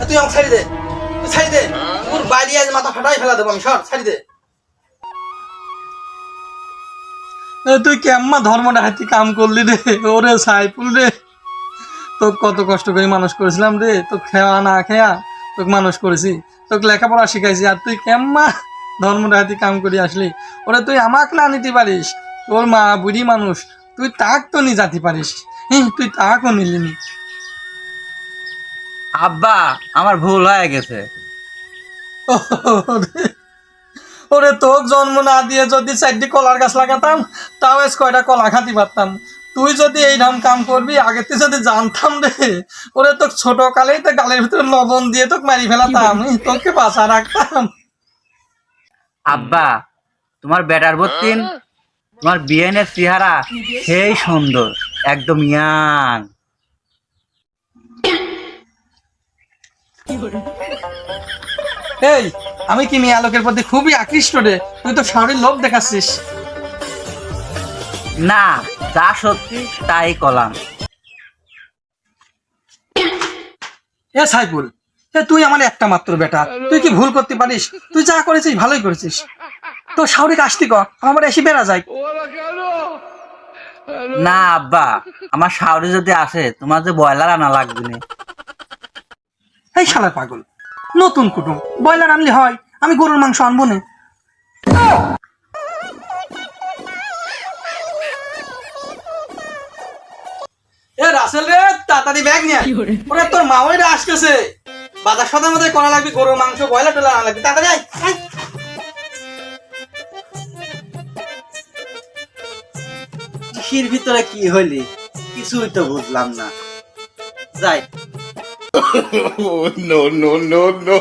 তুই আমাকে ছাড়ি দে, তুই ছাড়ি দে, তোর বাইরে আজ মাথা ফাটাই ফেলা দেবো আমি, সর ছাড়ি দে। তুই কেমন ধর্মটা হাতি কাম করলি রে, ওরে সাইফুল রে, তোকে কত কষ্ট করে মানুষ করেছিলাম রে, তো খেয়া না খেয়া তোকে মানুষ করেছি, তোকে লেখাপড়া শিখাইছি, আর তুই কেমন ধর্মটা হাতি কাম করি আসলি। ওরে তুই আমাকে না নিতে পারিস, তোর মা বুড়ি মানুষ, তুই তাক তো নি যাতে পারিস, তুই তাকও নিলিনি। আব্বা আমার ভুল হয়ে গেছে। ওরে তোকে জন্ম না দিয়ে যদি 4টি কলার গাছ লাগাতাম, তাও এস কয়টা কলা খাতি পারতাম। তুই যদি এই নাম কাম করবি আগে থেকে যদি জানতাম রে, ওরে তোকে ছোট কালেই তো গালের ভিতরে লবণ দিয়ে তোকে মারি ফেলাতাম, তোকে বাঁচা রাখতাম। আব্বা তোমার বেটার বত্তিন, তোমার বিয়েনের চেহারা সেই সুন্দর, একদম ইয়াং। এই আমি কি মেয়ে আলোকের প্রতি খুবই আকৃষ্ট রে, তুই তো শাড়ির লোভ দেখাচ্ছিস। না, যা সত্যি তাই কলাম। এ সাইফুল, তুই আমার একটা মাত্র বেটা, তুই কি ভুল করতে পারিস? তুই যা করেছিস ভালোই করেছিস। তো শাওরিক আসতি ক, আমার এসে বেড়া যায়। না আব্বা, আমার শাওরি যদি আসে তোমার যে ব্রয়লার আনা লাগবে না। এই শালার পাগল, নতুন কুটুম, ব্রয়লার আনলে হয়, আমি গরুর মাংস আনবো না। এ রাসেল রে, তাড়াতাড়ি ব্যাগ নিয়ে আয়। ওরে তোর মা ওইটা আসতেছে, বাজার সদার মধ্যে করা লাগবে, গরুর মাংস ব্রয়লার টোলা আনা লাগবে, তাড়াতাড়ি আয়, আয়। চিঠির ভিতরে কি হইলি কিছুই তো বুঝলাম না। যাই। Oh, no, no, no, no.